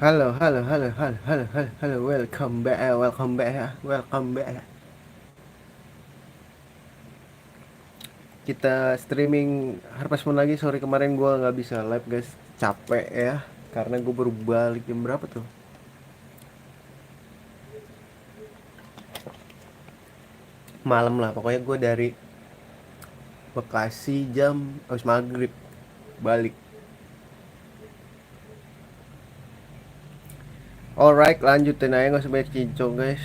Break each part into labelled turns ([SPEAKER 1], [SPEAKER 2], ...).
[SPEAKER 1] Halo, halo, halo, halo, halo, halo, halo, welcome back, welcome back, welcome back. Kita streaming Harvest Moon lagi. Sorry kemarin gua nggak bisa live guys, capek ya. Karena gue baru balik jam berapa tuh? Malam lah, pokoknya gue dari Bekasi jam habis maghrib balik. Alright, lanjutin aja nggak usah banyak cincong guys.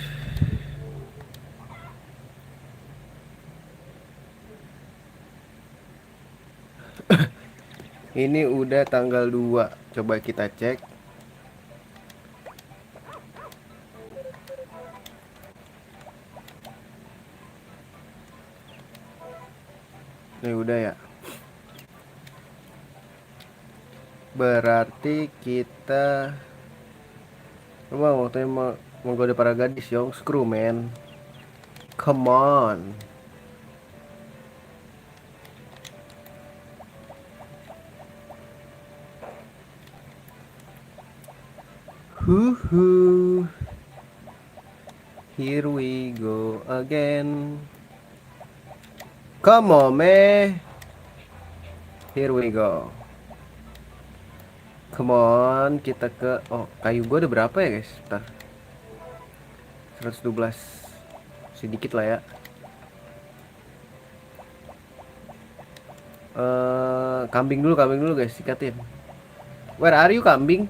[SPEAKER 1] Ini udah tanggal 2. Coba kita cek. Ini udah ya. Berarti kita emang waktunya menggoda para gadis, Yong. Screw man. Come on. Hoo. Here we go again. Come on, man. Here we go. Come on, kita ke... Oh, kayu gue ada berapa ya, guys? Bentar. 112. Sedikit lah ya. Kambing dulu guys, sikatin. Where are you, kambing?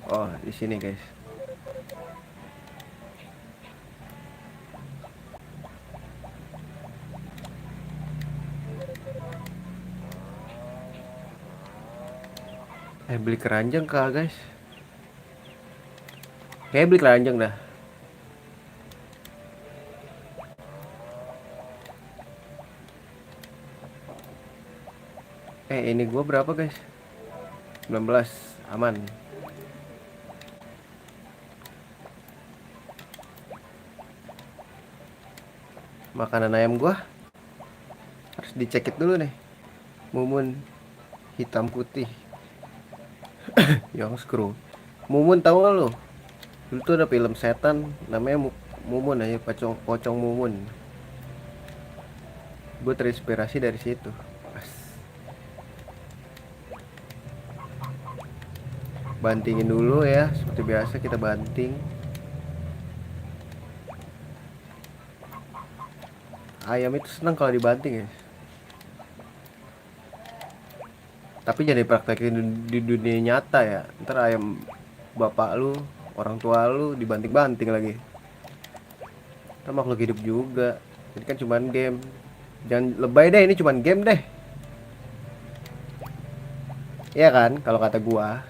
[SPEAKER 1] Oh, di sini, guys. Beli keranjang kah, guys? Kayak beli keranjang dah. Ini gua berapa, guys? 19. Aman. Makanan ayam gua harus dicekit dulu nih. Mumun hitam putih. Yang screw. Mumun tahu gak lo? Dulu tuh ada film setan namanya Mumun aja, pocong Mumun. Gue terinspirasi dari situ. Bantingin dulu ya, seperti biasa kita banting. Ayam itu senang kalau dibanting ya. Tapi jadi praktekin di dunia nyata ya. Ntar ayam bapak lu, orang tua lu dibanting-banting lagi. Kita makhluk hidup juga. Ini kan cuman game. Jangan lebay deh, ini cuman game deh. Iya kan, kalau kata gua.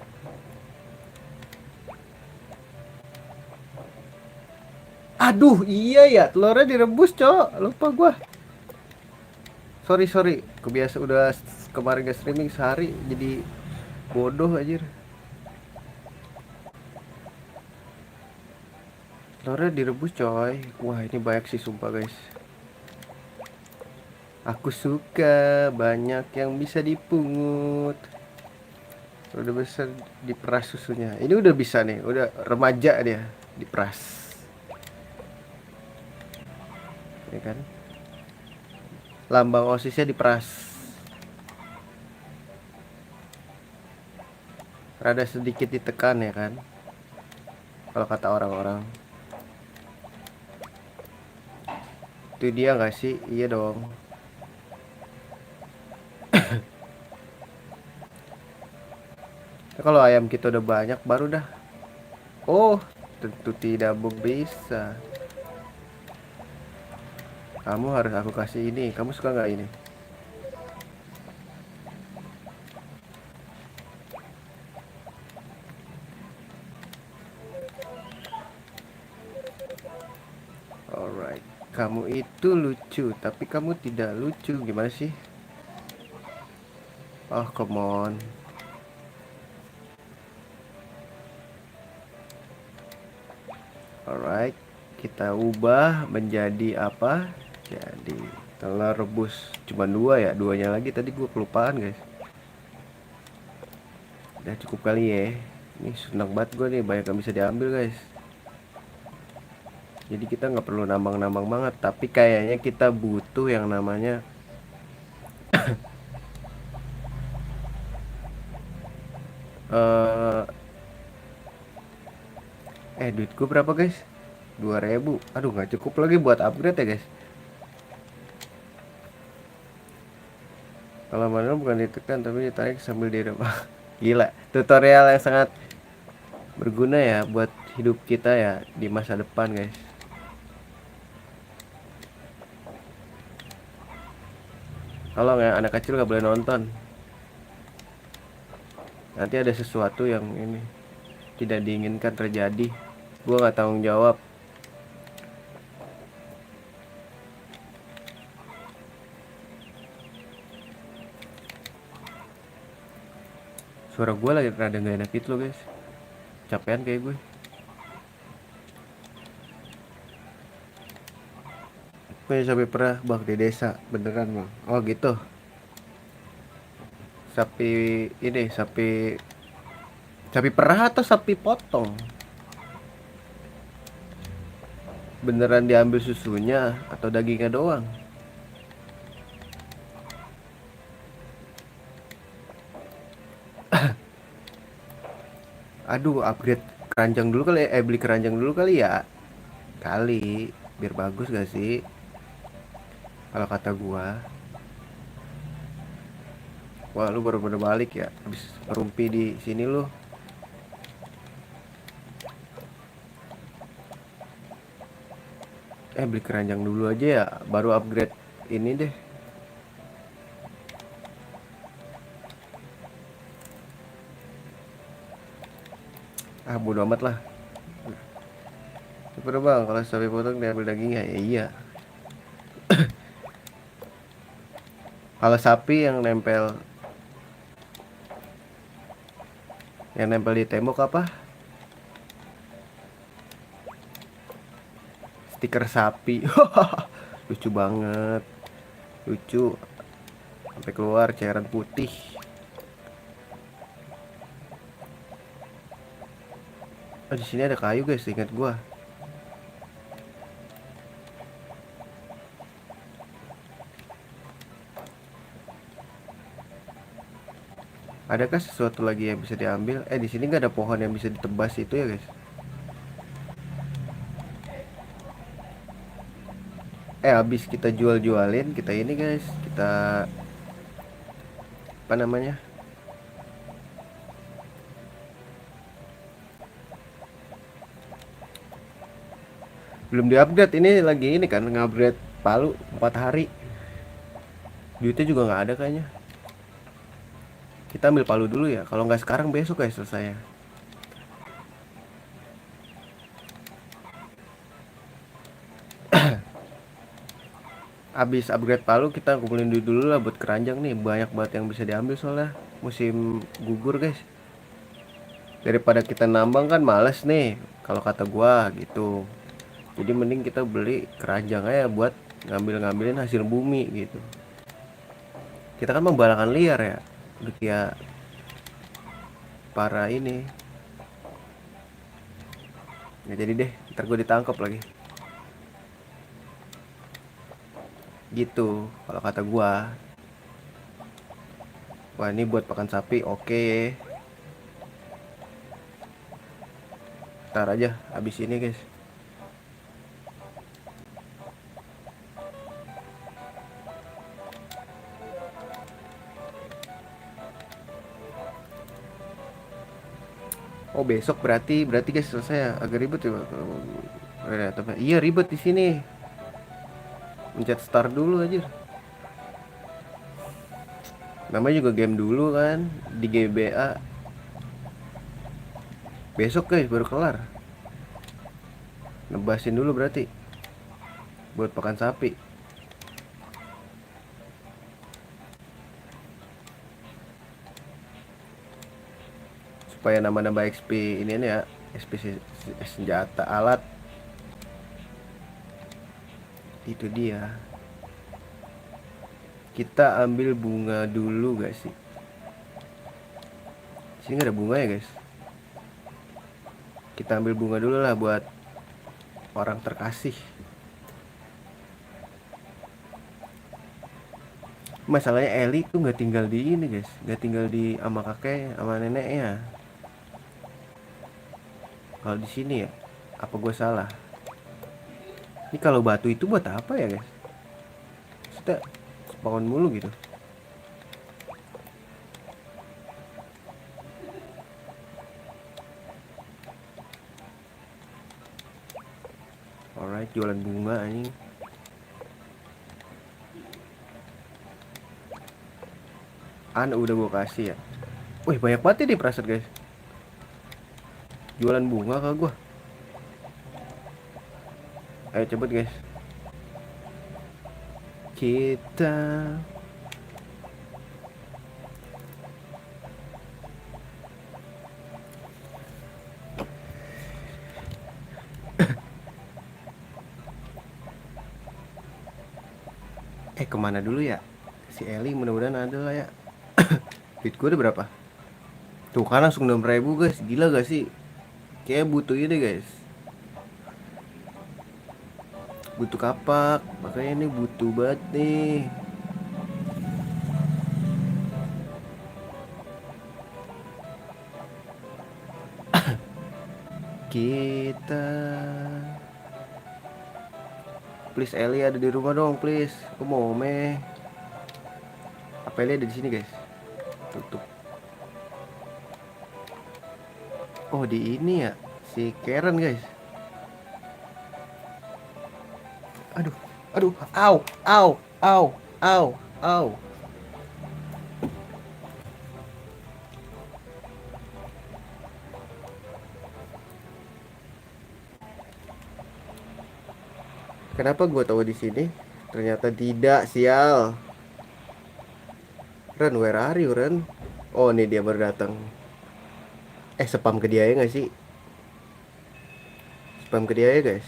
[SPEAKER 1] Aduh, iya ya, telurnya direbus, Cok. Lupa gua. Sorry. Kebiasa udah kemarin gak streaming sehari jadi bodoh aja. Telurnya direbus, coy. Wah, ini banyak sih sumpah, guys. Aku suka banyak yang bisa dipungut. Udah besar diperas susunya. Ini udah bisa nih, udah remaja dia diperas. Ya kan? Lambang OSISnya diperas. Rada sedikit ditekan ya kan? Kalau kata orang-orang. Itu dia nggak sih? Iya dong. Nah, kalau ayam kita udah banyak baru dah. Oh, tentu tidak bisa. Kamu harus aku kasih ini. Kamu suka nggak ini? Alright. Kamu itu lucu, tapi kamu tidak lucu. Gimana sih? Oh, come on. Alright. Kita ubah menjadi apa? Jadi telur rebus cuma dua ya, duanya lagi tadi gue kelupaan guys. Udah cukup kali ya. Ini senang banget gue nih, banyak yang bisa diambil guys. Jadi kita nggak perlu nambang-nambang banget, tapi kayaknya kita butuh yang namanya eh duitku berapa guys? 2.000. Aduh, nggak cukup lagi buat upgrade ya guys. Kalau manual bukan ditekan tapi ditarik sambil direbah. Gila, tutorial yang sangat berguna ya buat hidup kita ya di masa depan guys. Tolong ya, anak kecil gak boleh nonton. Nanti ada sesuatu yang ini tidak diinginkan terjadi. Gua nggak tanggung jawab. Suara gue lagi rada gak enak gitu loh guys. Capean kayak gue. Punya sapi perah bang di desa. Beneran bang? Oh gitu. Sapi ini sapi perah atau sapi potong? Beneran diambil susunya atau dagingnya doang? Aduh, upgrade keranjang dulu kali ya. Beli keranjang dulu kali ya. Kali biar bagus gak sih? Kalau kata gua. Wah, lu baru pada balik ya. Habis rumpi di sini lu. Beli keranjang dulu aja ya, baru upgrade ini deh. Ah, bodo amat lah. Super bang, kalau sapi potong diambil dagingnya ya iya. Kalau sapi yang nempel di tembok apa? Stiker sapi. Lucu banget. Lucu. Sampai keluar cairan putih. Oh, di sini ada kayu guys, ingat gua. Adakah sesuatu lagi yang bisa diambil? Di sini nggak ada pohon yang bisa ditebas itu ya guys. Habis kita jual-jualin, kita ini guys, kita apa namanya? Belum diupgrade, ini lagi ini kan ngupgrade palu 4 hari. Duitnya juga nggak ada kayaknya. Kita ambil palu dulu ya. Kalau nggak sekarang besok guys selesai. Abis upgrade palu kita kumpulin duit dulu lah buat keranjang nih. Banyak banget yang bisa diambil soalnya musim gugur guys. Daripada kita nambang kan males nih. Kalau kata gua gitu. Jadi mending kita beli keranjang aja buat ngambil-ngambilin hasil bumi gitu. Kita kan membalakan liar ya. Udah kayak para ini. Ya jadi deh, ntar gue ditangkap lagi. Gitu, kalau kata gua. Wah, ini buat pakan sapi, oke. Ntar aja, habis ini guys. Oh, besok berarti guys selesai ya. Agak ribet ya. Iya ribet di sini. Mencet start dulu aja. Namanya juga game dulu kan di GBA. Besok guys baru kelar. Nebasin dulu berarti buat pakan sapi. Supaya nambah-nambah XP ini ya, XP senjata alat. Itu dia. Kita ambil bunga dulu gak sih? Sini nggak ada bunga ya guys. Kita ambil bunga dulu lah buat orang terkasih. Masalahnya Eli tuh nggak tinggal di ini guys, nggak tinggal di sama kakek sama neneknya. Kalau di sini ya, apa gue salah? Ini kalau batu itu buat apa ya guys? Kita spawn mulu gitu. Alright, jualan bunga anjing. Udah gue kasih ya. Wih, banyak banget nih perasaan guys. Jualan bunga ke gue. Ayo cepet guys. Kita kemana dulu ya? Si Eli mudah-mudahan ada lah ya. Duit gue udah berapa? Tuh kan langsung 6.000 guys. Gila gak sih? Kayak butuh ini guys. Butuh kapak. Makanya ini butuh banget nih. Kita please Eli ada di rumah dong please. Aku mau meh. Apa Eli ada di sini guys? Tutup. Oh di ini ya si Karen guys. Aduh, aduh, au, au, au, au, au. Kenapa gue tahu di sini? Ternyata tidak, sial. Ren, where are you, Ren? Oh, nih dia baru datang. Spam ke dia ya nggak sih? Spam ke dia ya, guys.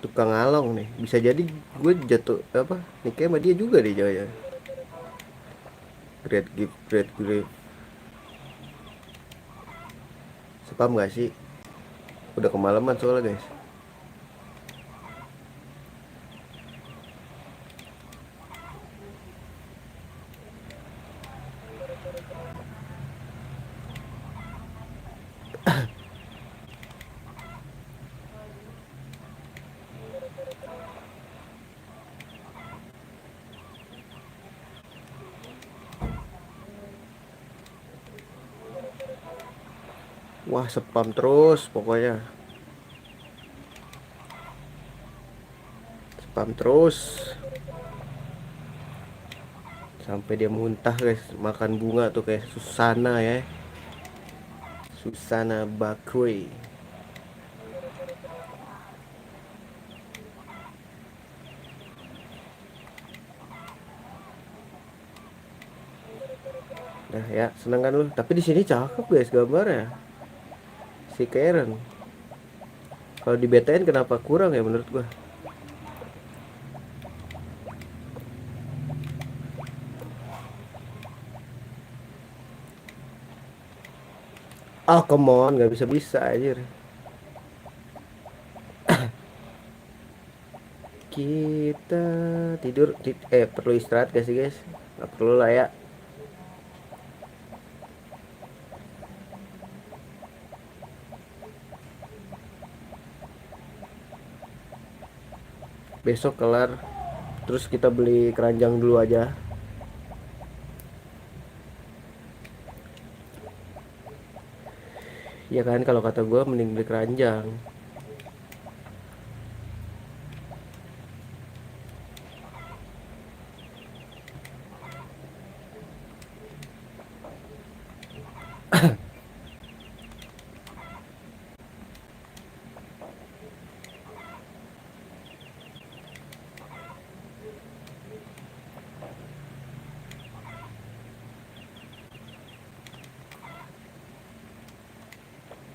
[SPEAKER 1] Tukang ngalong nih. Bisa jadi gue jatuh apa? Nikah sama dia juga deh jaya. Great gift, great gift. Spam gak sih? Udah kemalaman soalnya, guys. Wah, spam terus pokoknya. Spam terus. Sampai dia muntah, guys. Makan bunga tuh kayak Susana ya. Susana Bakri. Nah ya, seneng kan lu? Tapi di sini cakep guys gambarnya. Si Karen. Kalau di BTN kenapa kurang ya menurut gua? Oh, come on, nggak bisa-bisa anjir. Kita tidur perlu istirahat gak sih guys? Nggak perlu lah ya. Besok kelar. Terus kita beli keranjang dulu aja. Ya kan kalau kata gua mending beli keranjang.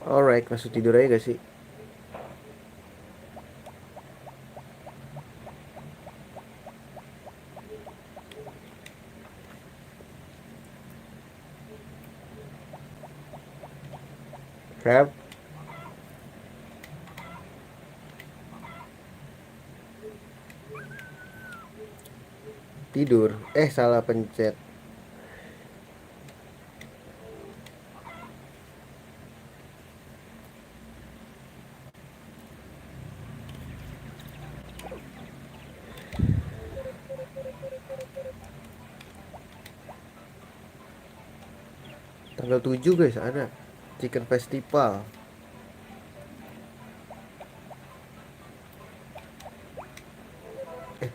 [SPEAKER 1] Alright, masuk tidur aja gak sih? Rap. Tidur. Salah pencet. Tanggal 7 guys ada Chicken Festival.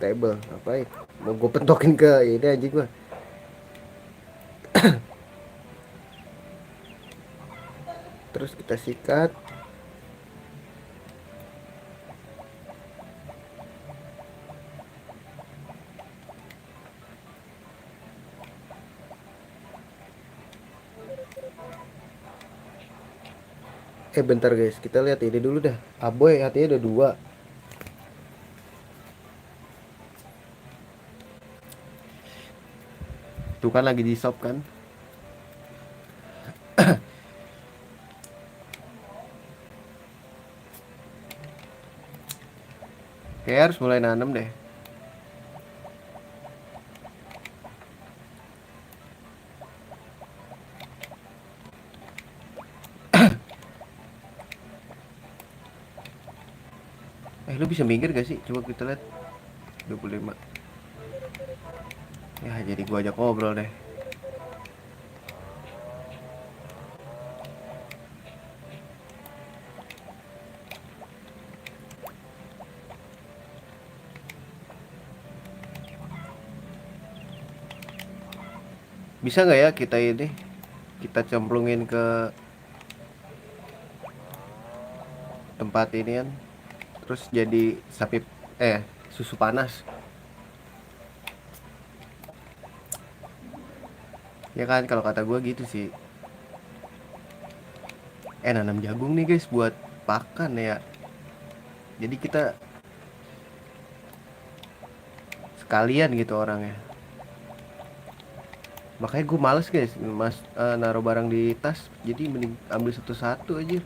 [SPEAKER 1] Table ngapain? Mau gue pentokin ke ini aja gue. Terus kita sikat. Bentar guys, kita lihat ini dulu dah. Aboy hatinya ada 2. Tuh kan lagi di shop kan. Kayak harus mulai nanam deh. Lu bisa minggir gak sih? Coba kita lihat. 25. Ya jadi gua ajak ngobrol deh. Bisa nggak ya kita ini? Kita cemplungin ke tempat ini kan. Terus jadi sapi susu panas. Ya kan kalau kata gue gitu sih. Nanam jagung nih guys buat pakan ya. Jadi kita sekalian gitu orangnya. Makanya gue males guys naruh barang di tas. Jadi mending ambil satu-satu aja.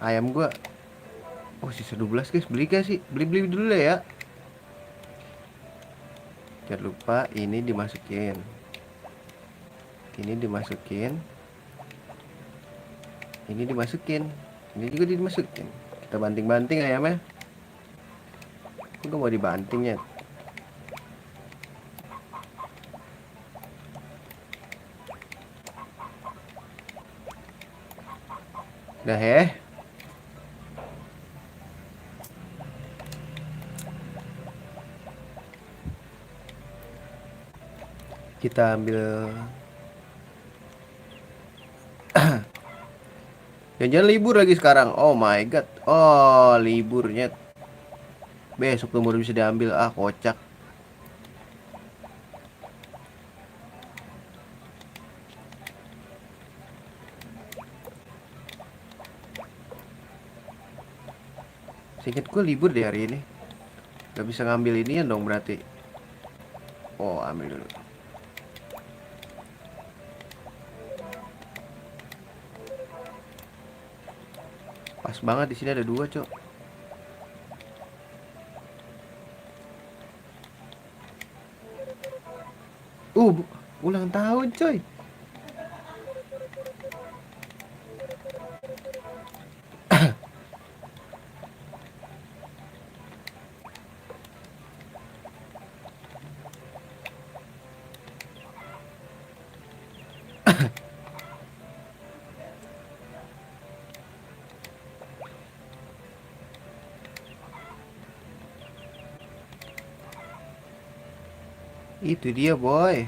[SPEAKER 1] Ayam gue sisa 12 guys. Beli gak sih? Beli dulu deh ya. Jangan lupa ini dimasukin. Ini dimasukin. Ini dimasukin. Ini juga dimasukin. Kita banting-banting ayamnya. Kok gak mau dibantingnya? Dah ya. Kita ambil. Jangan libur lagi sekarang. Oh my god. Oh liburnya. Besok nomor bisa diambil. Kocak. Seinget gue libur deh hari ini. Gak bisa ngambil ini ya dong berarti. Ambil dulu. Pas banget di sini ada 2, Cok. Ulang tahun, coy. Itu dia, boy.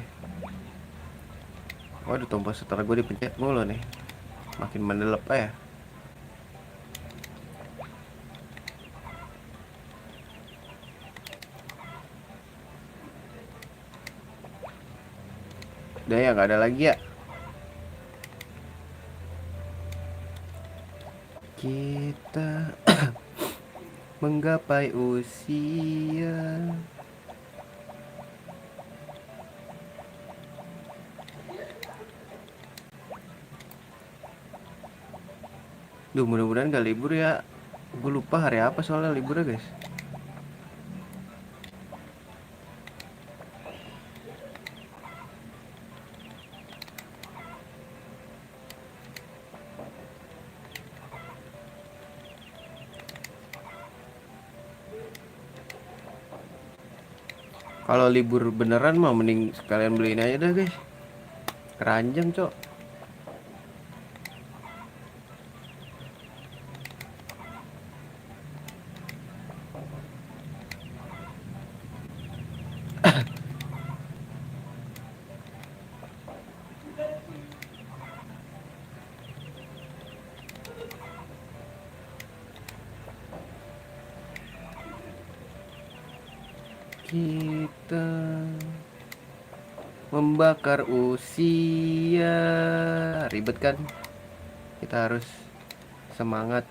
[SPEAKER 1] Waduh, tombol setelah gue dipencet mulu nih. Makin mendelep ya. Udah ya, gak ada lagi ya. Kita menggapai usia. Duh, mudah-mudahan gak libur ya. Gue lupa hari apa soalnya liburnya guys. Kalau libur beneran mah mending sekalian beliin aja dah guys. Keranjang cok. Kita membakar usia. Ribet kan? Kita harus semangat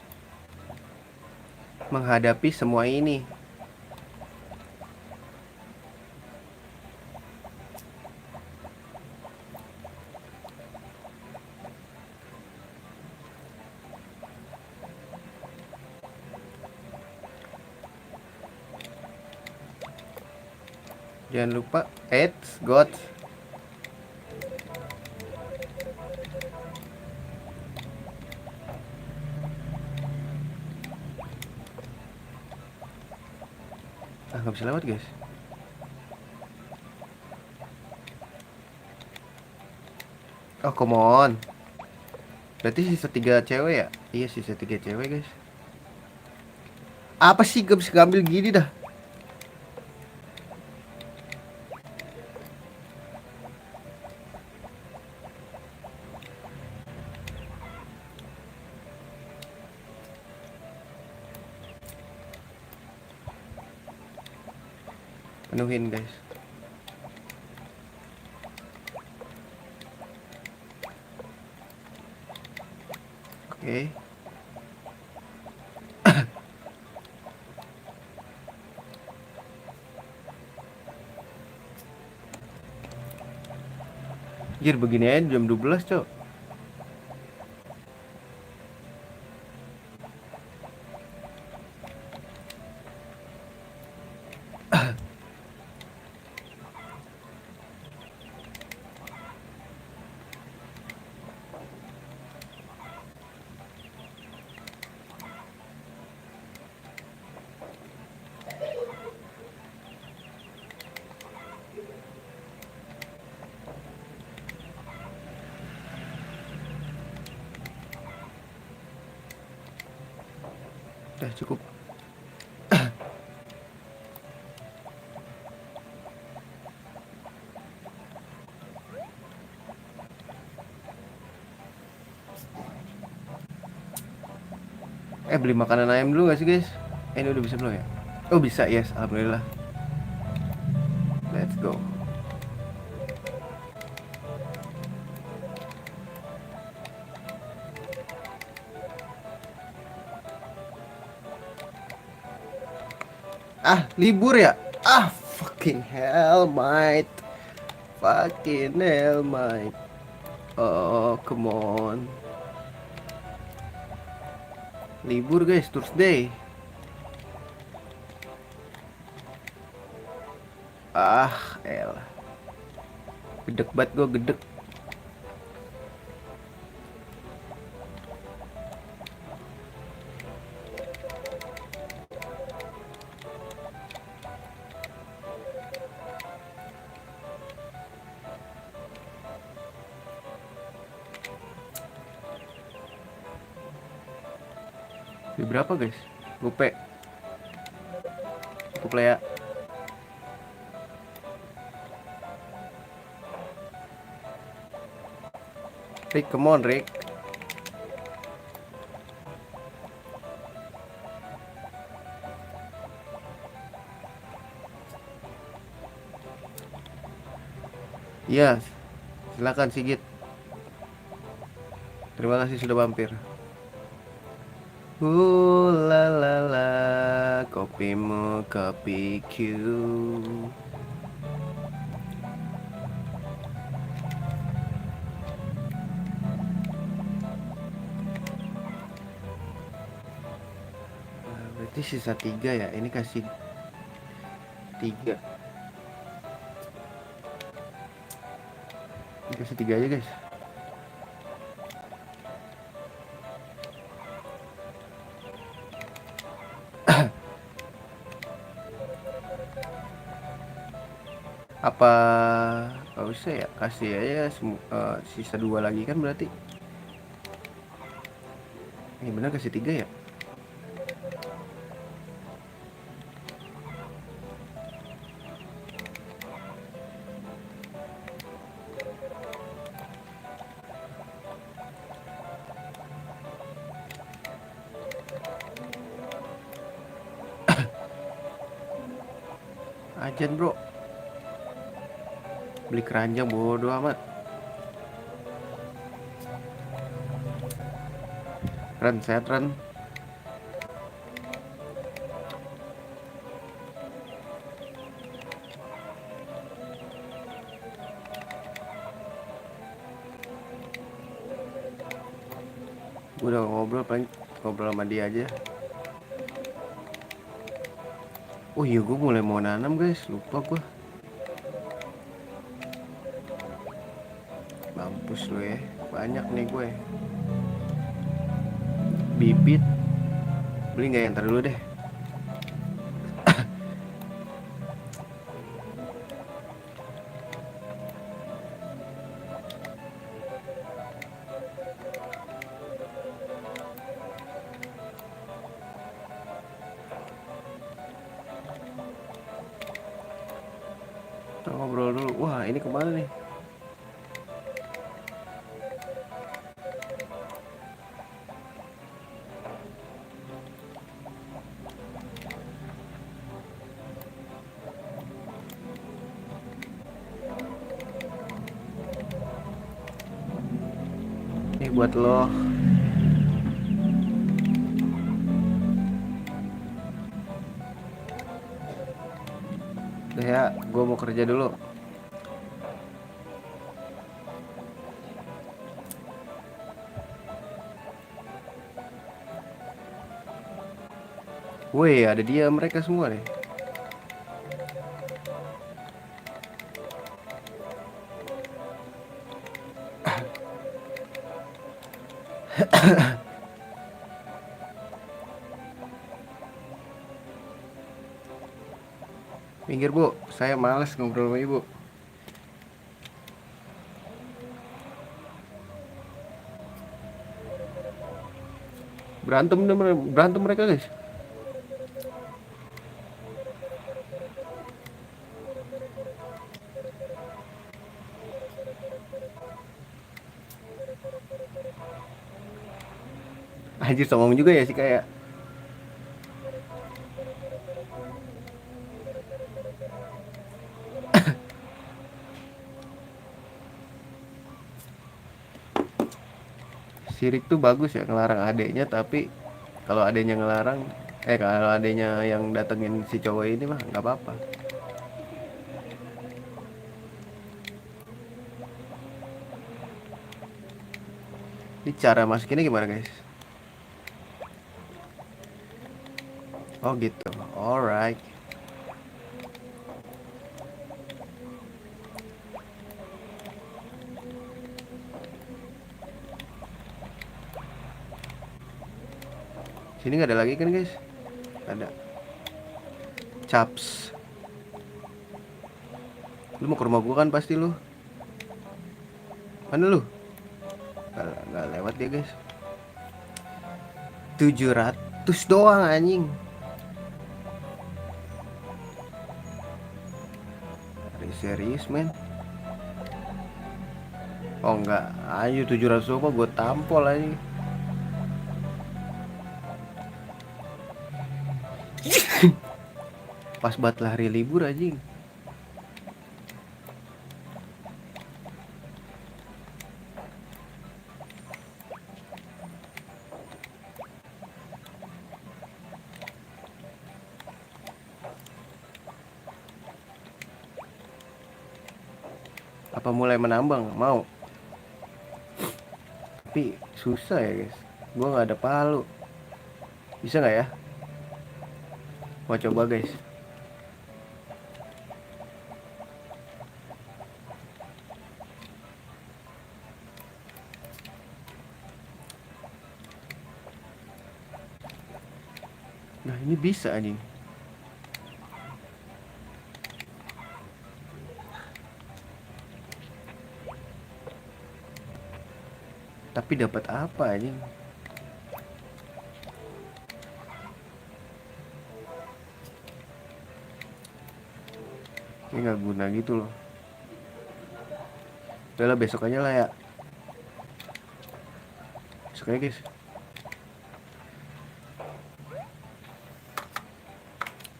[SPEAKER 1] menghadapi semua ini. Jangan lupa God. Nggak bisa lewat guys. Oh come on. Berarti sisa 3 cewek ya? Iya sisa 3 cewek guys. Apa sih gak bisa ngambil gini dah. Penuhin guys. Oke. Jir begini aja jam 12 cok. Udah cukup. Beli makanan ayam dulu gak sih guys? Ini udah bisa belum ya? Oh bisa, yes, alhamdulillah. Let's go. Libur ya? Fucking hell mate. Fucking hell mate. Oh come on. Libur guys, Thursday. Elah. Gedek banget gue, gedek. Ini berapa guys? Gope. Cukup lah ya. Rick, come on Rick. Iya, silakan Sigit. Terima kasih sudah mampir. La la la, kopimu kopiku. Berarti sisa 3 ya. Ini kasih 3. Ini kasih 3 aja guys. Apa nggak usah ya, kasih aja sisa 2 lagi kan berarti. Ini bener kasih 3 ya. Ajan bro, beli keranjang bodo amat. Ren, sehat Ren. Gue udah ngobrol, paling ngobrol sama dia aja. Oh iya, gue mulai mau nanam guys, lupa gue. Mampus lu ya, banyak nih gue. Bibit beli nggak yang ntar dulu deh. Kita ngobrol dulu. Wah ini kemana nih? Ini buat lo. Udah ya, gue mau kerja dulu. Woi, ada dia mereka semua nih. Minggir bu, saya males ngobrol sama ibu. Berantem mereka guys. Anjir songong juga ya sih kayak. Sirik tuh bagus ya ngelarang adeknya, tapi kalau adeknya ngelarang, kalau adeknya yang datengin si cowok ini mah nggak apa-apa. Ini cara masukinnya gimana guys? Oh gitu, alright. Sini nggak ada lagi kan guys? Ada. Chaps. Lu mau ke rumah gua kan pasti lu. Mana lu? Nggak lewat dia guys. 700 doang anjing. Serius men? Oh enggak, ayo 700 apa gue tampol aja. Pas banget lah hari libur anjing. Apa mulai menambang? Mau. Tapi susah ya guys. Gua nggak ada palu. Bisa nggak ya? Mau coba guys. Nah ini bisa anjing. Tapi dapat apa anjing? Ini nggak guna gitu loh. Udah lah besok aja lah ya. Besok aja guys.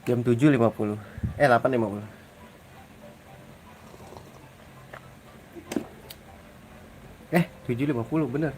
[SPEAKER 1] Jam 7.50. 8.50. Eh 7.50 bener.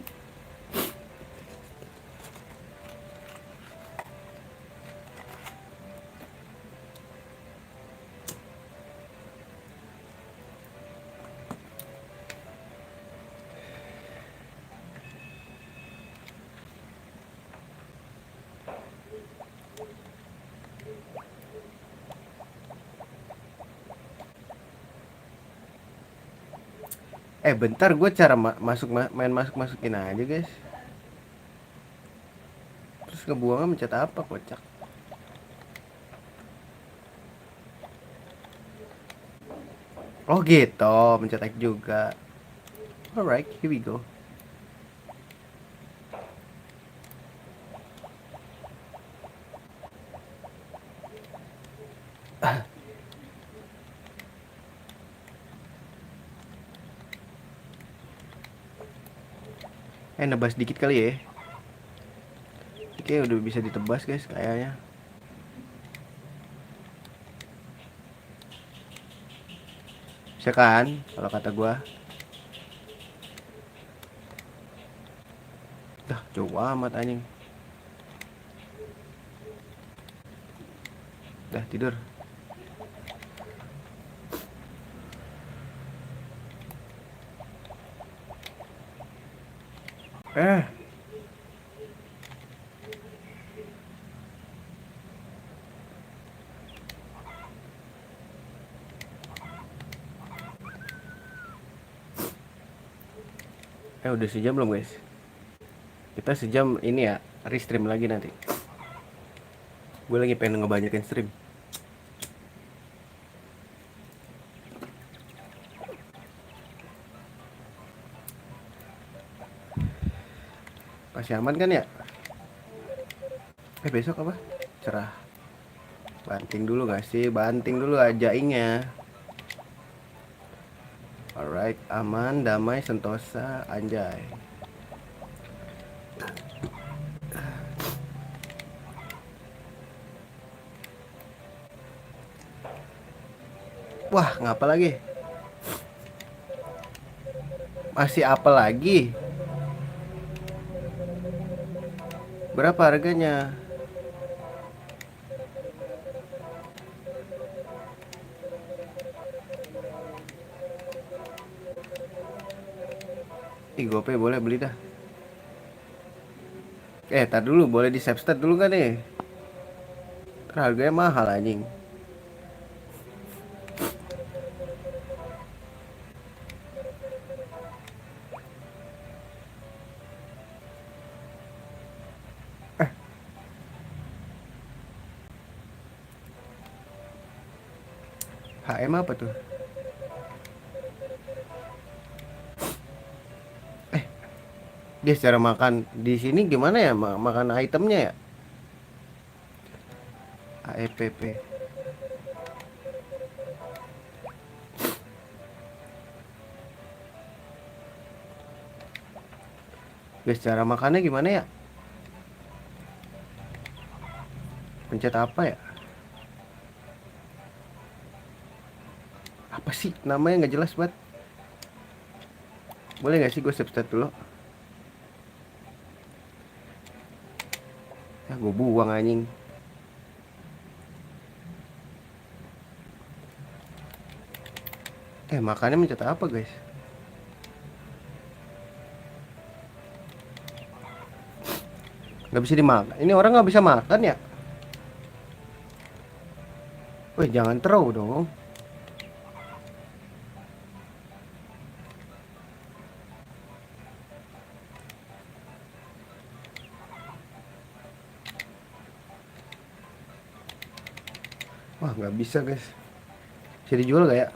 [SPEAKER 1] Bentar gue cara main masuk masukin aja guys. Terus ngebuangnya mencet apa kocak? Oh gitu, mencet X juga. Alright, here we go. Nebas dikit kali ya. Oke, udah bisa ditebas guys kayaknya. Bisa kan kalau kata gua. Dah jauh amat anjing. Dah tidur. Eh udah sejam belum guys? Kita sejam ini ya, restream lagi nanti. Gue lagi pengen ngebanyakin stream. Masih aman kan ya? Besok apa? Cerah. Banting dulu gak sih? Banting dulu aja jaingnya. Alright, aman, damai, sentosa, anjay. Wah, ngapa lagi? Masih apa lagi? Berapa harganya? GoPay boleh beli dah. Tar dulu, boleh di substat dulu kan nih? Harganya mahal anjing. HM apa tuh? Dia secara makan di sini gimana ya makan itemnya ya? AEPP. Guys, cara makannya gimana ya? Pencet apa ya? Apa sih namanya nggak jelas banget. Boleh nggak sih gue substat dulu? Ya gue buang anjing. Makannya mencet apa guys? Nggak bisa dimakan. Ini orang nggak bisa makan ya? Wih, jangan throw dong. Wah, nggak bisa guys. Bisa dijual gak ya?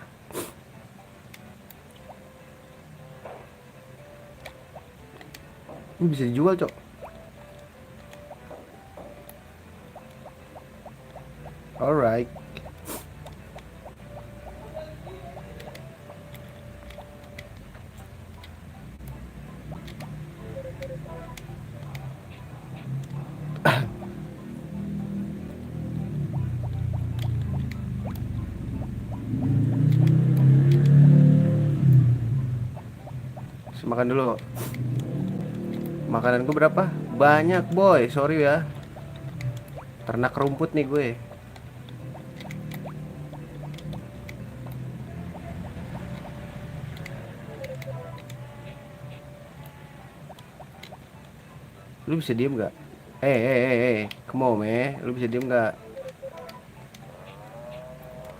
[SPEAKER 1] Ini bisa dijual, Cok. Alright. Makan dulu. Makananku berapa? Banyak boy, sorry ya. Ternak rumput nih gue. Lu bisa diem gak? Come on lu bisa diem gak?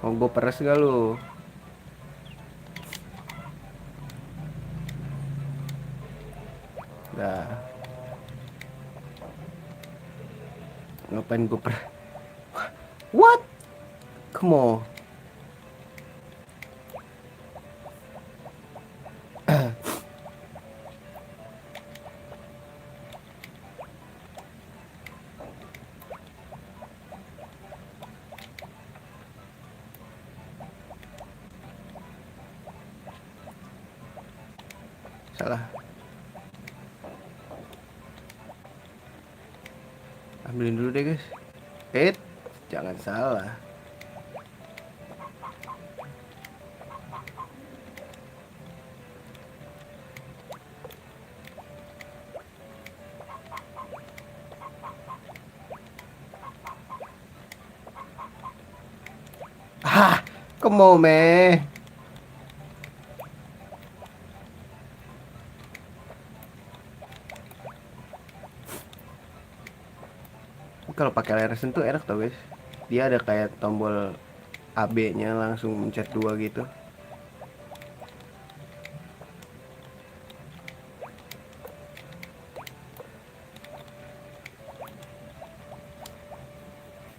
[SPEAKER 1] Mau gue peres gak lu? Dah. Ngapain gue What? Come on. Salah. Ambilin dulu deh guys. Jangan salah. Come on Kalau pakai layar sentuh enak tau guys. Dia ada kayak tombol AB-nya langsung mencet 2 gitu.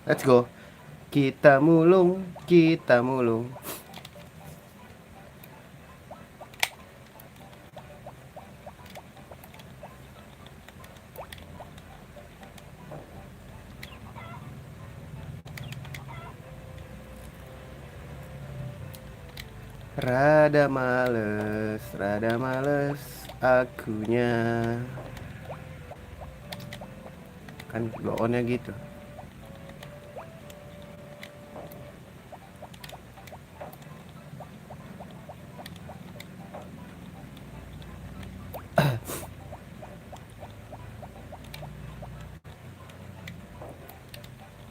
[SPEAKER 1] Let's go. Kita mulung, kita mulung. Rada males akunya. Kan blow-onnya gitu.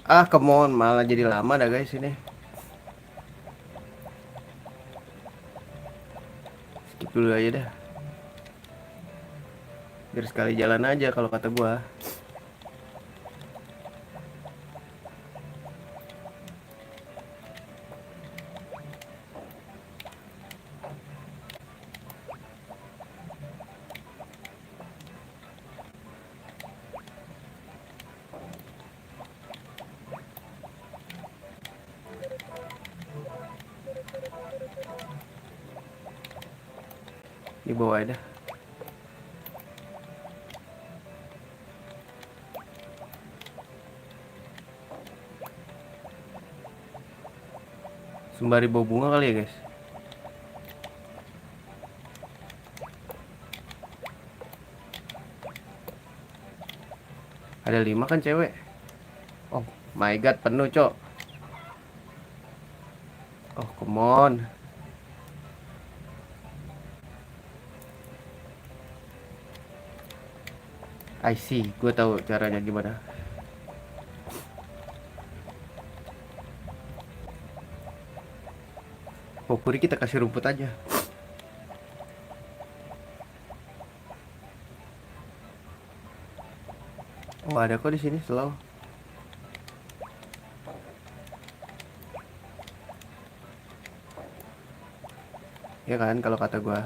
[SPEAKER 1] Come on, malah jadi lama dah guys ini. Skip dulu aja dah. Biar sekali jalan aja kalau kata gua. Di bawah ada. Sembari bau bunga kali ya guys. Ada 5 kan cewek. Oh my god, penuh cok. Oh come on. I see, gue tahu caranya gimana. Oh Puri kita kasih rumput aja. Oh ada kok di sini slow. Ya kan kalau kata gua.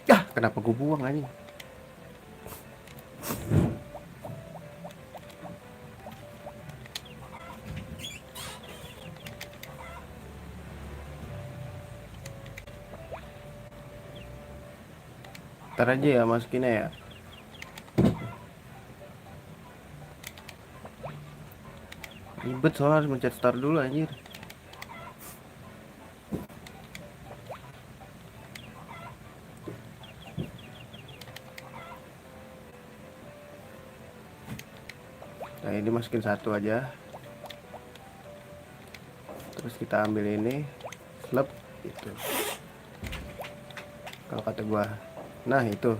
[SPEAKER 1] Yah kenapa gua buang anjing? Ntar aja ya masukinnya ya. Ribet soalnya harus mencet start dulu anjir. Nah ini masukin satu aja. Terus kita ambil ini, slep itu. Kalau kata gua. Nah itu.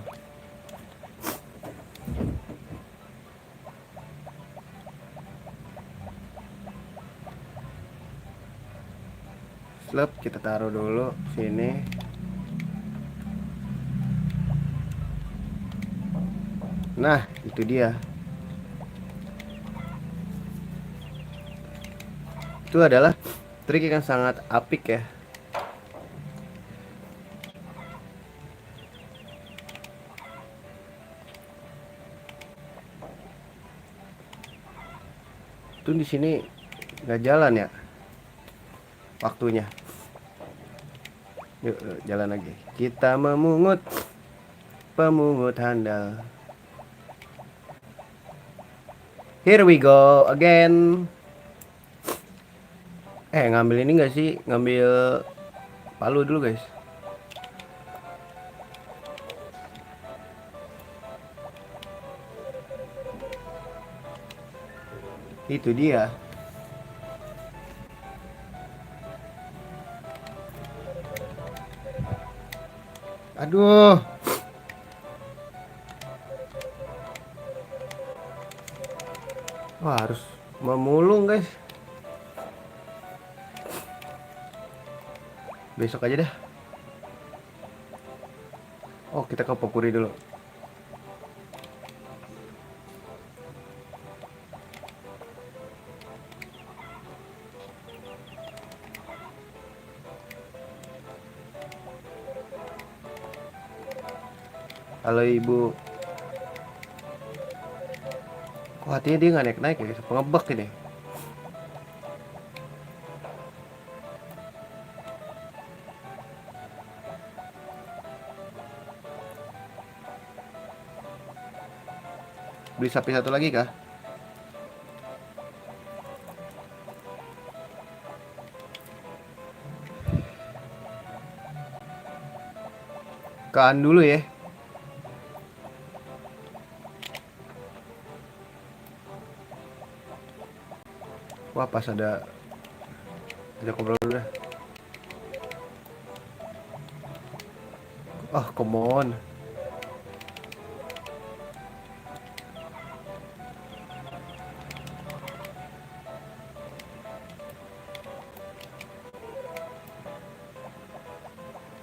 [SPEAKER 1] Slep kita taruh dulu sini. Nah itu dia. Itu adalah trik yang sangat apik ya. Itu di sini nggak jalan ya waktunya. Yuk jalan lagi. Kita memungut, pemungut handal. Here we go again. Ngambil ini nggak sih? Ngambil palu dulu guys. Itu dia. Aduh. Wah harus memulung guys. Besok aja dah. Oh kita ke Popuri dulu. Halo ibu. Kok hatinya dia nggak naik-naik ya? Pengebek ini. Beli sapi satu lagi kah? Kaan dulu ya. Wah pas ada ngobrol dulu dah. Oh come on.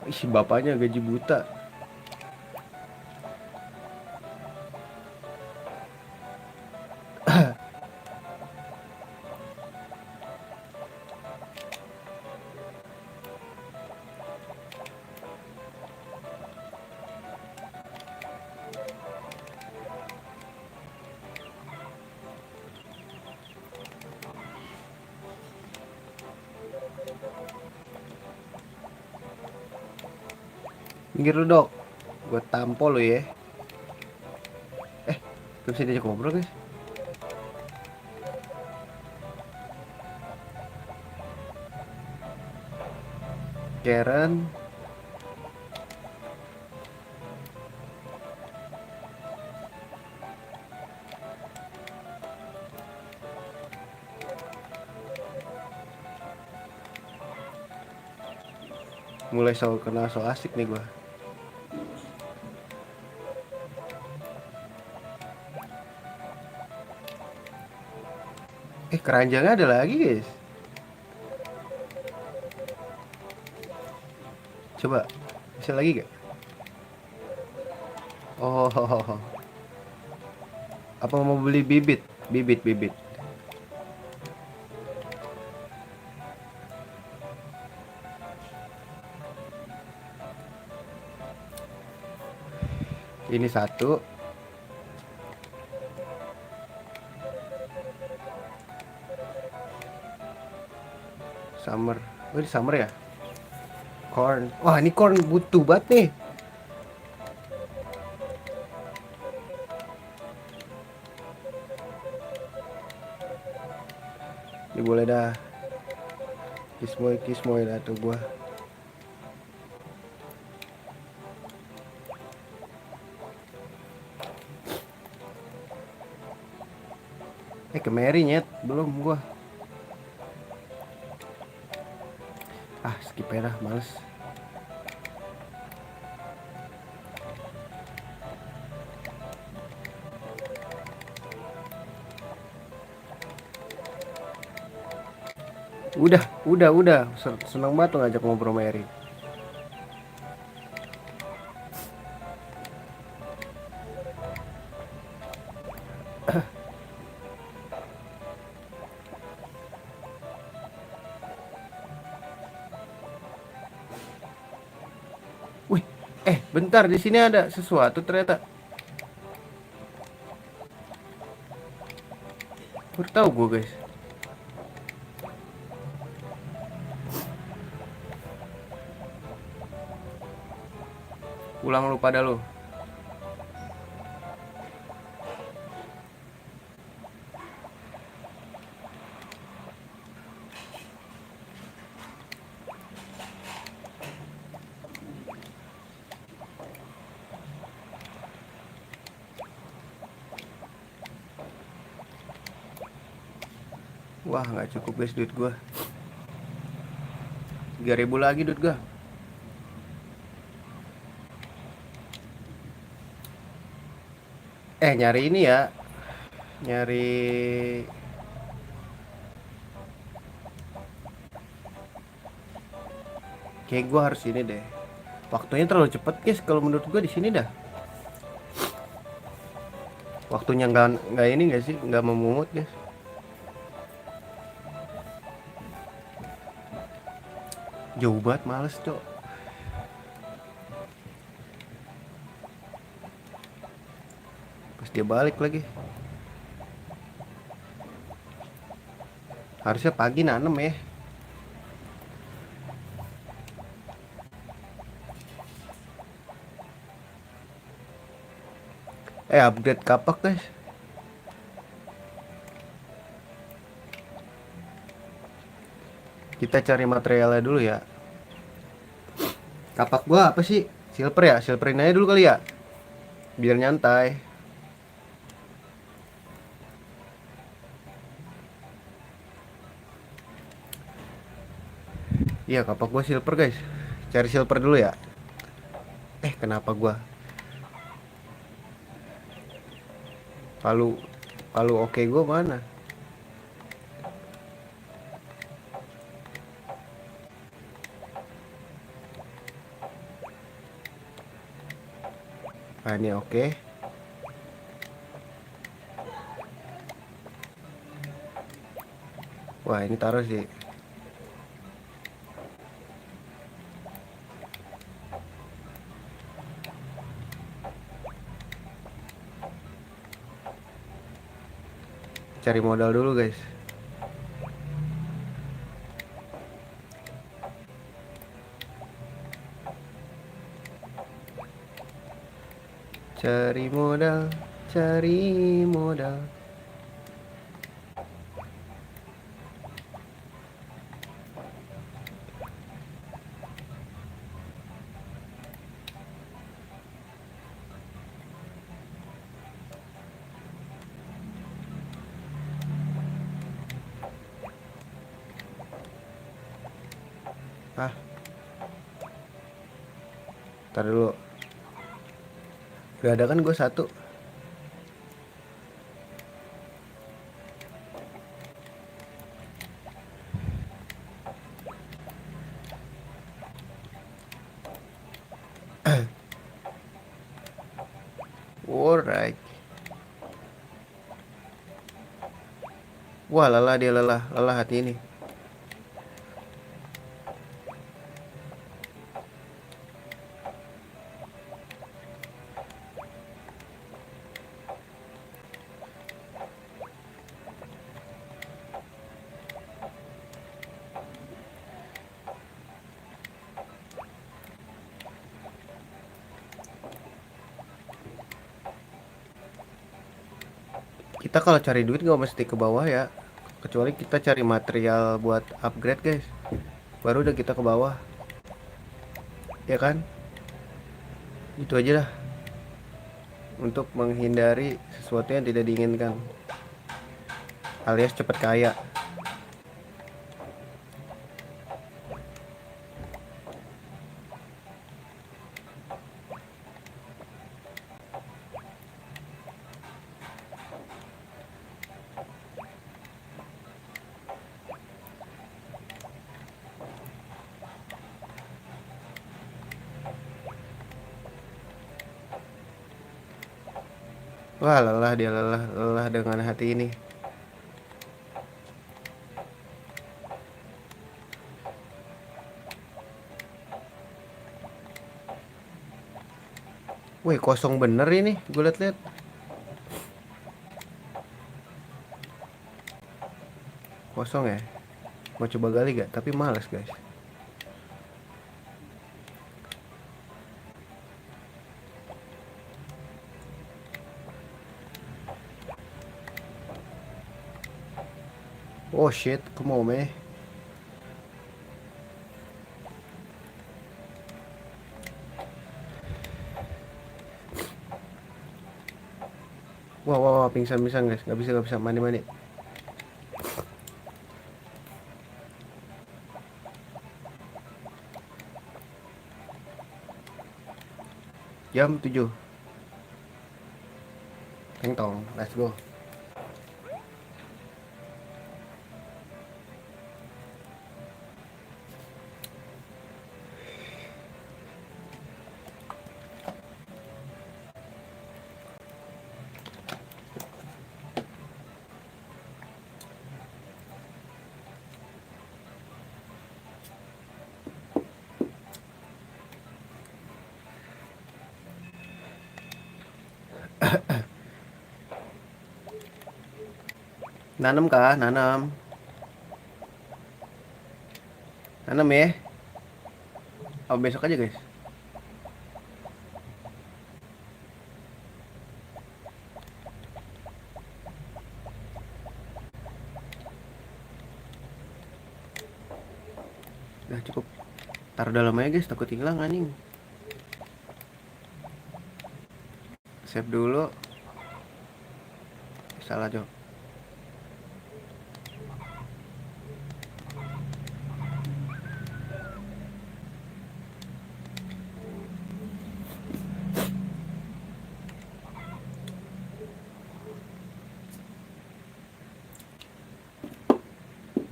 [SPEAKER 1] Ih bapaknya gaji buta. Minggir lu dok. Gue tampol lo ya. Gak bisa diajak ngobrol guys. Karen. Mulai kenal so asik nih gua. Keranjangnya ada lagi guys. Coba, bisa lagi gak? Oh, apa mau beli bibit? Bibit. Ini satu, summer. Oh, ini summer ya? Corn. Wah, ini corn butuh banget nih. Ini boleh dah. Kismoy dah tuh gua. Ke Mary nyet, belum gua. Skip aja dah, males. Udah. Seneng banget tuh ngajak ngobrol Mary. Wih, bentar, di sini ada sesuatu ternyata. Baru tahu gue, guys. Pulang lu pada lu. Wah, nggak cukup guys duit gua. 3.000 lagi duit gua. Nyari ini ya. Nyari kayak gua harus ini deh. Waktunya terlalu cepet guys kalau menurut gua di sini dah. Waktunya nggak ini nggak sih, nggak memungut guys. Jauh banget, males cok. Pas dia balik lagi. Harusnya pagi nanem ya. Upgrade kapak guys. Kita cari materialnya dulu ya. Kapak gua apa sih? Silver ya? Silverin aja dulu kali ya. Biar nyantai. Iya, kapak gua silver guys. Cari silver dulu ya. Kenapa gua? Palu oke gua mana? Ini oke. Wah, ini taruh sih. Cari modal dulu guys. Cari modal. Ntar dulu. Gak ada kan gue satu. Alright. Wah, lelah dia, lelah, lelah hati ini. Kita kalau cari duit nggak mesti ke bawah ya, kecuali kita cari material buat upgrade guys, baru udah kita ke bawah, ya kan? Itu aja lah, untuk menghindari sesuatu yang tidak diinginkan, alias cepat kaya. Wah, lelah dia, lelah, lelah dengan hati ini. Wih, kosong bener ini, gue liat-liat. Kosong ya. Mau coba gali gak? Tapi males guys. Oh shit, come on man. Wah, wah, wah, pingsan-pingsan guys. Gak bisa mandi-mandi. Jam 7. Teng tong, let's go. Nanam kah? Nanam. Nanam ya. Oh, besok aja guys. Udah cukup. Taruh dalam aja guys, takut hilang anjing. Save dulu. Salah jawab.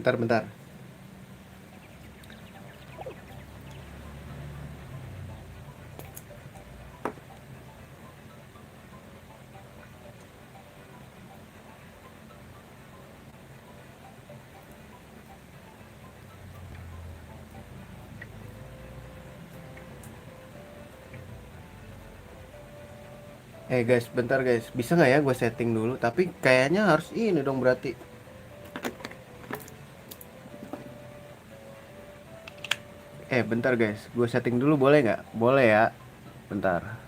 [SPEAKER 1] Bentar, bentar. Guys, bentar guys. Bisa nggak ya gue setting dulu? Tapi kayaknya harus ini dong berarti. Bentar guys. Gue setting dulu boleh nggak? Boleh ya. Bentar.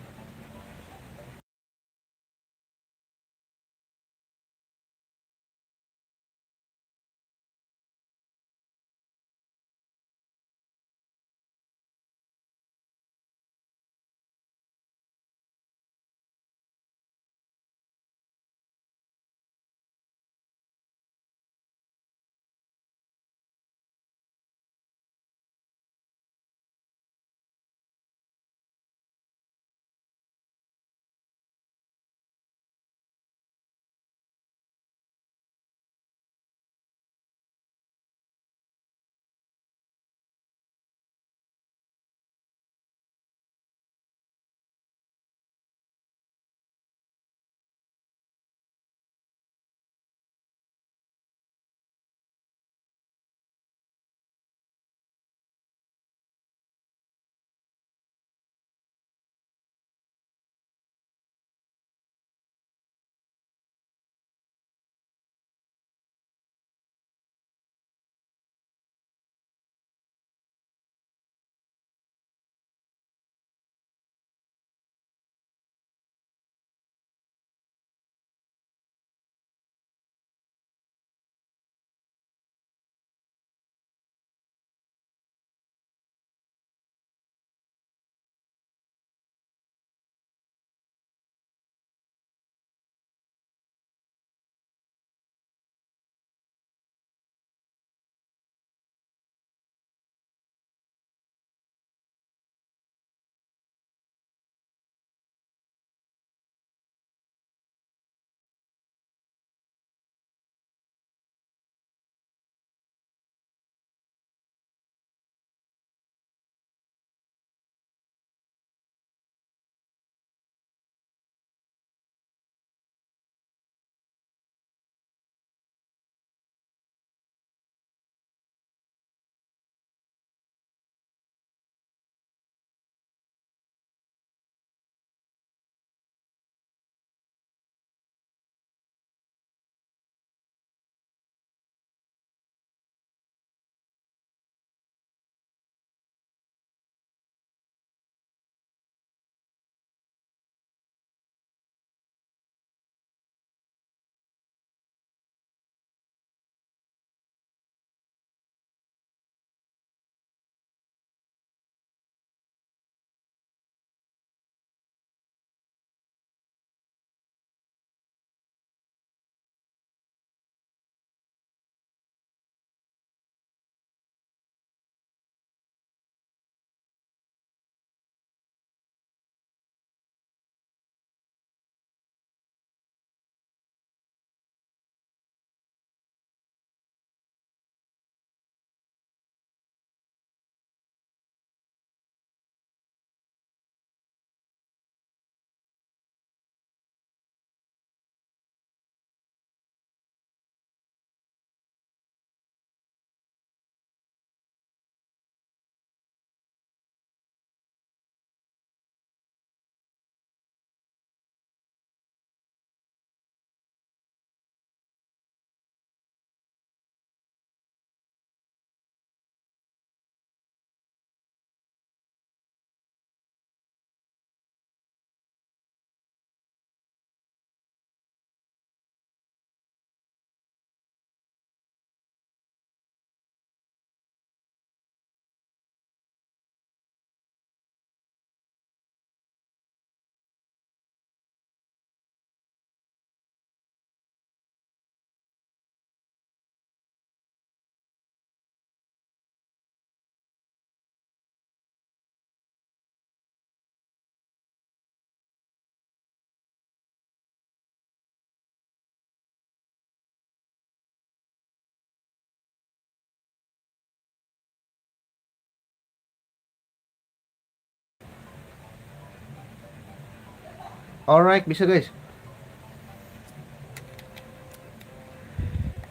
[SPEAKER 1] Alright, bisa guys.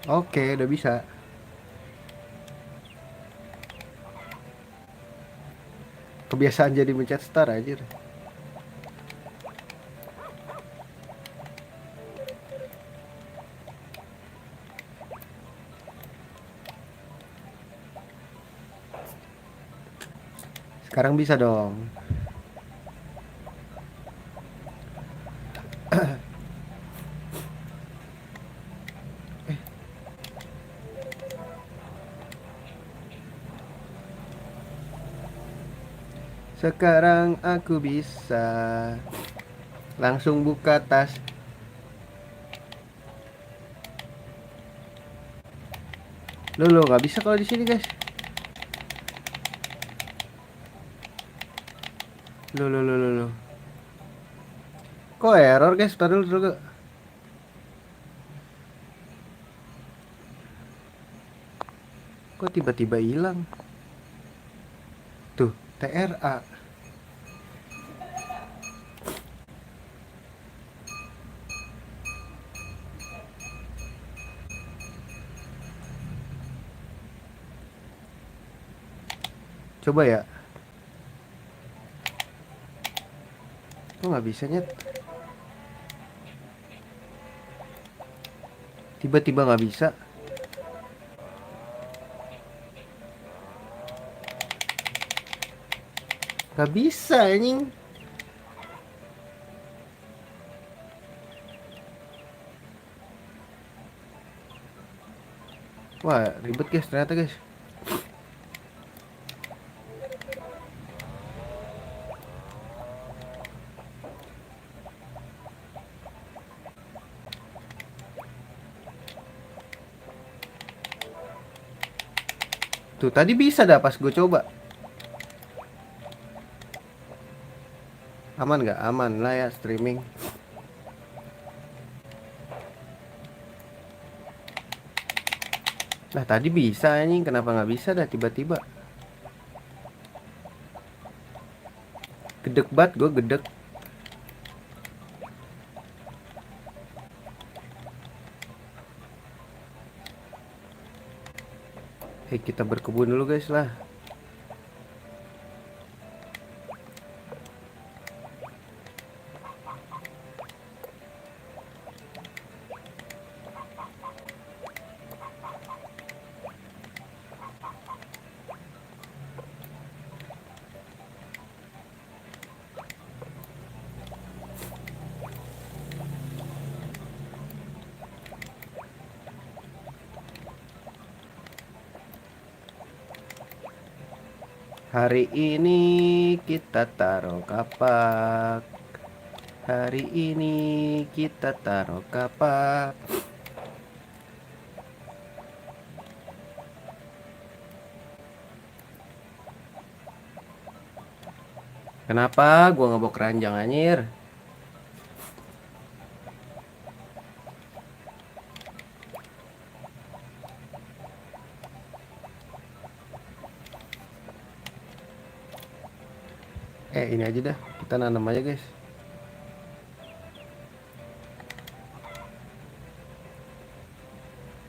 [SPEAKER 1] Oke, udah bisa. Kebiasaan jadi mencet star aja. Sekarang bisa dong. Sekarang aku bisa langsung buka tas. Lo nggak bisa kalau di sini guys. Lo. Kok error guys? Taruh dulu. Kok tiba-tiba hilang? Tuh, TRA. Coba ya. Kok nggak bisa nyet? Tiba-tiba nggak bisa. Nggak bisa anjing. Wah, ribet guys ternyata guys. Tuh, tadi bisa dah pas gue coba. Aman nggak? Aman lah ya streaming. Nah, tadi bisa anjing. Kenapa nggak bisa dah tiba-tiba? Gedek banget gue, gedek. Kita berkebun dulu guys lah. Hari ini kita taruh kapak. Hari ini kita taruh kapak. Kenapa gua nggak bawa keranjang anjir? Ini aja dah, kita nanam aja guys.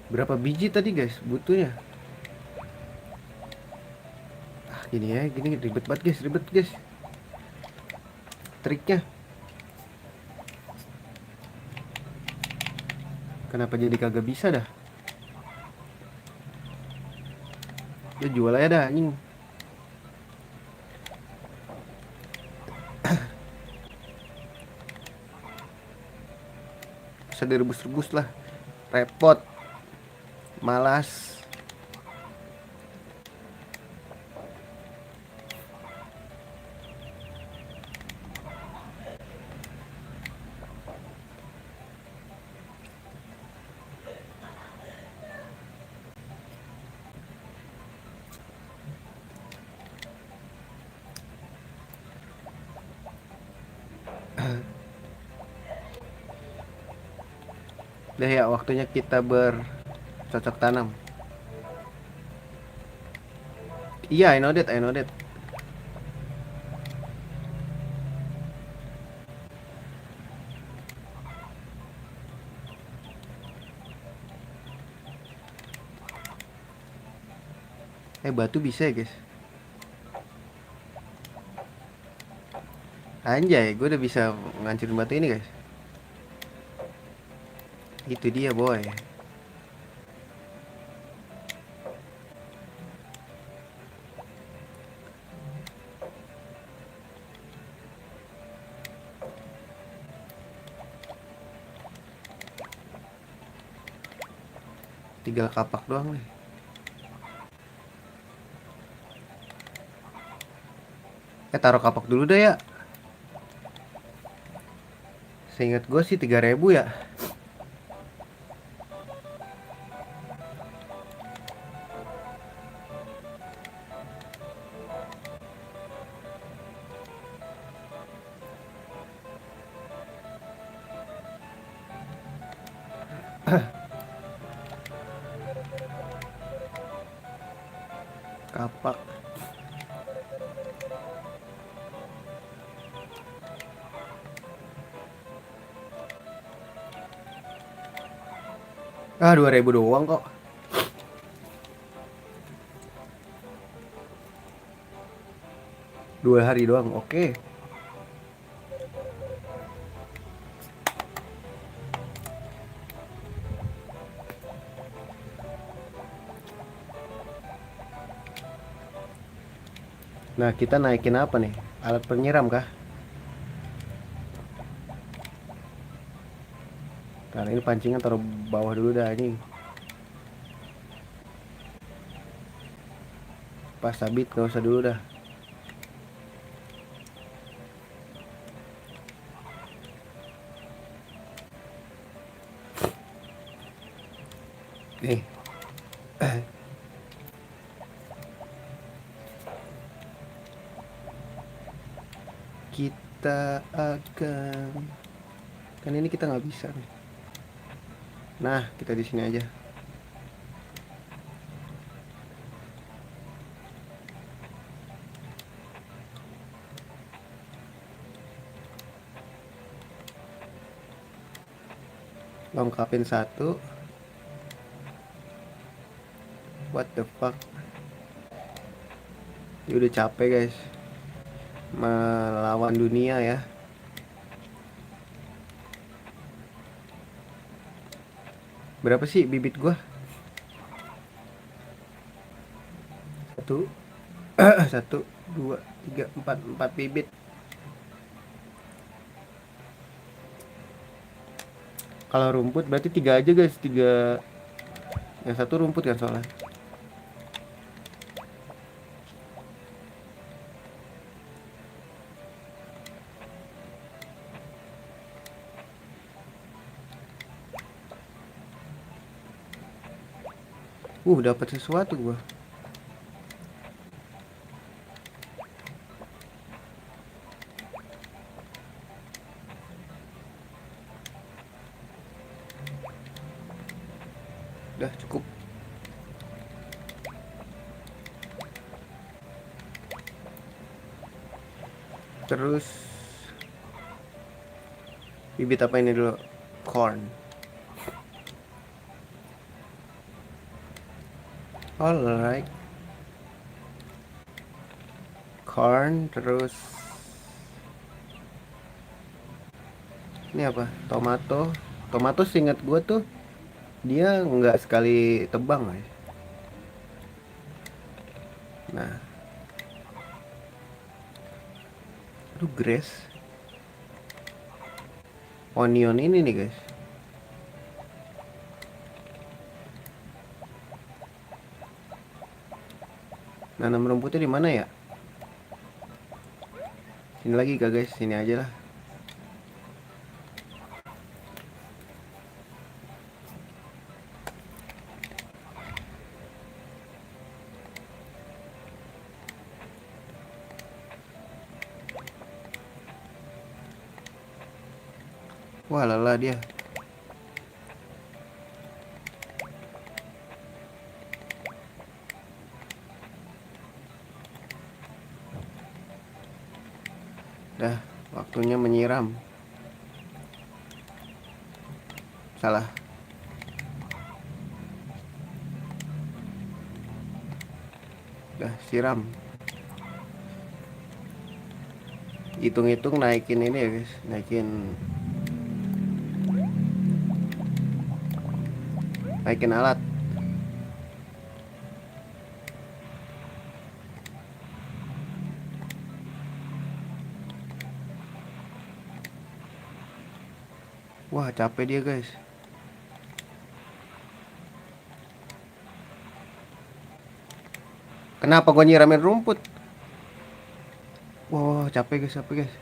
[SPEAKER 1] Berapa biji tadi guys butuhnya? Gini ya, gini ribet banget guys, ribet guys. Triknya. Kenapa jadi kagak bisa dah? Ya jual aja dah anjing. Bisa direbus-rebus lah. Repot. Malas. Udah ya, waktunya kita bercocok tanam. Iya, I know that, I know that. Batu bisa ya guys. Anjay, gue udah bisa ngancurin batu ini guys. Itu dia boy. Tinggal kapak doang nih. Taruh kapak dulu deh ya. Seingat gue sih 3.000 ya. Kapak. Ah, 2.000 doang kok. Dua hari doang, oke. Nah, kita naikin apa nih? Alat penyiram kah? Karena ini pancingan taruh bawah dulu dah ini. Pas sabit gak usah dulu dah. Nih. Kita akan, kan ini kita nggak bisa nih. Nah, kita di sini aja. Lengkapin satu. What the fuck? Dia udah capek guys melawan dunia ya. Berapa sih bibit gua? Satu. Satu, dua, tiga, empat bibit. Kalau rumput berarti 3 aja guys, 3. Yang satu rumput kan soalnya. Dapat sesuatu gua. Udah cukup. Terus bibit apa ini dulu? Corn. Alright. Corn, terus ini apa? Tomato. Tomato seingat gua tuh dia nggak sekali tebang ya. Nah, aduh grass. Onion ini nih guys. Nanam rumputnya di mana ya? Sini lagi gak guys? Sini aja lah. Wah lelah dia. Dah, waktunya menyiram. Salah. Dah siram. Hitung-hitung naikin ini ya guys, naikin alat. Wah capek dia guys. Kenapa gua nyiramin rumput? Wah capek guys, capek guys.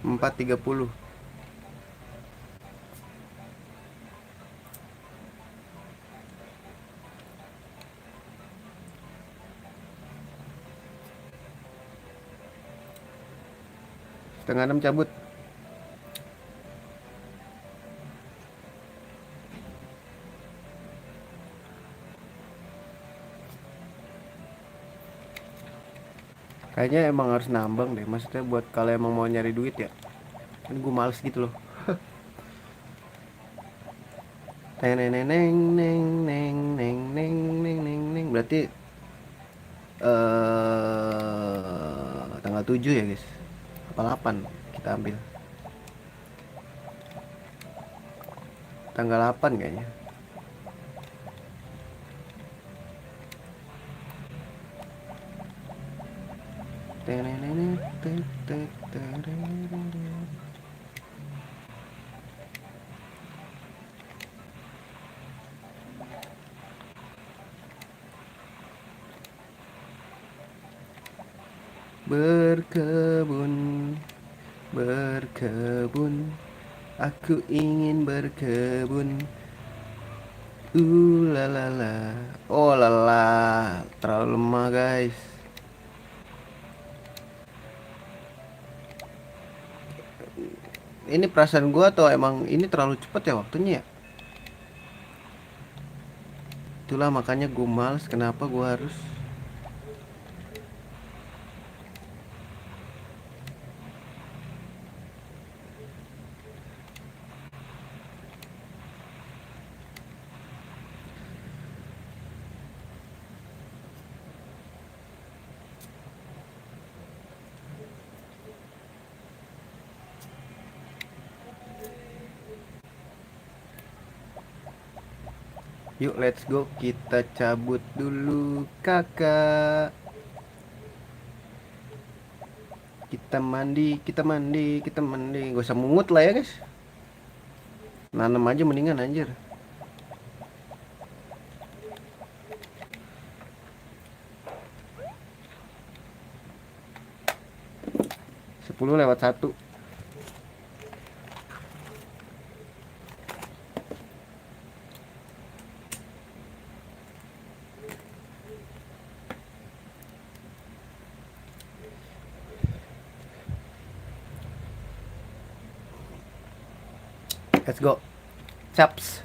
[SPEAKER 1] Empat 30. Setengah 6 cabut. Kayaknya emang harus nambang deh, maksudnya buat kalau emang mau nyari duit ya. Kan gue males gitu loh. Neng neng neng neng neng neng neng neng neng neng neng. Berarti tanggal 7 ya guys. Apa 8 kita ambil. Tanggal 8 kayaknya. Berkebun, berkebun, aku ingin berkebun. Lalala. Oh lala, terlalu lemah guys. Ini perasaan gua atau emang ini terlalu cepet ya waktunya ya? Itulah makanya gue males, kenapa gue harus. Yuk let's go, kita cabut dulu kakak. Kita mandi, kita mandi, kita mandi. Gak usah mungut lah ya guys. Nanam aja mendingan anjir. 10:01. Let's go. Chaps.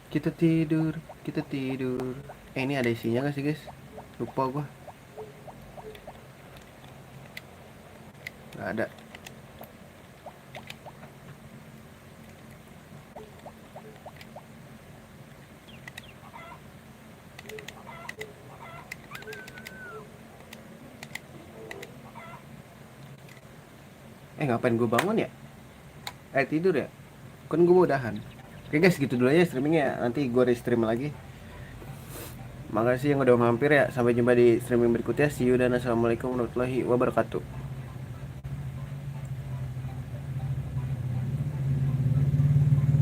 [SPEAKER 1] Kita tidur, kita tidur. Ini ada isinya gak sih guys? Lupa gua. Gak ada. Ngapain gue bangun ya? Tidur ya? Kan gue mau udahan. Oke guys, gitu dulu aja streamingnya. Nanti gue restream lagi. Makasih yang udah mampir ya. Sampai jumpa di streaming berikutnya. See you dan assalamualaikum warahmatullahi wabarakatuh.